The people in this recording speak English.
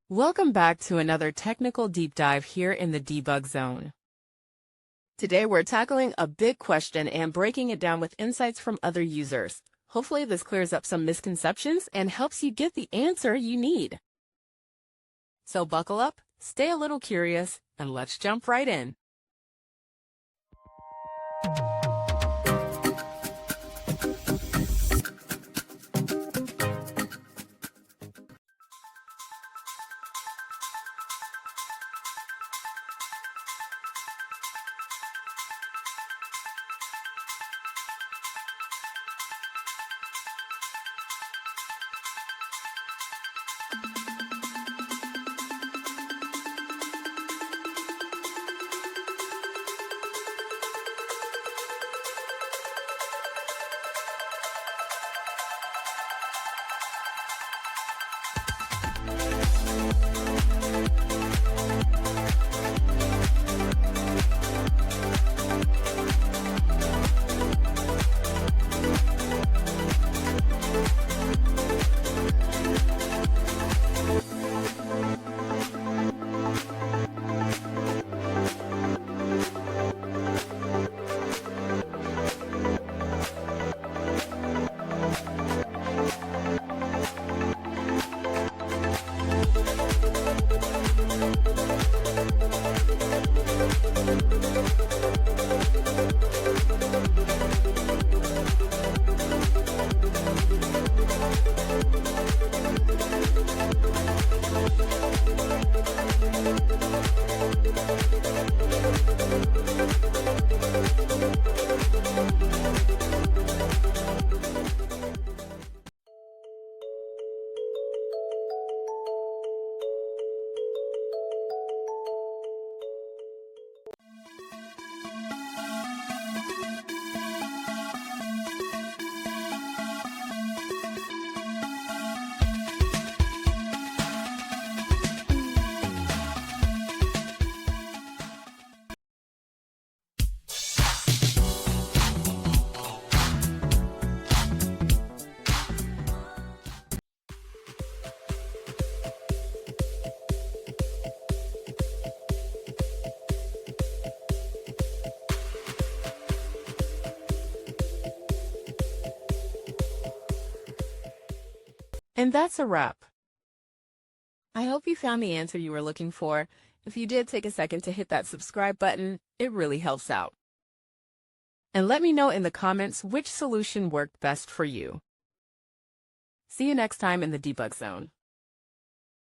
Welcome back to another technical deep dive here in the Debug Zone. Today we're tackling a big question and breaking it down with insights from other users. Hopefully this clears up some misconceptions and helps you get the answer you need. So buckle up, stay a little curious, and let's jump right in. And that's a wrap. I hope you found the answer you were looking for. If you did, take a second to hit that subscribe button. It really helps out. And let me know in the comments which solution worked best for you. See you next time in the Debug Zone.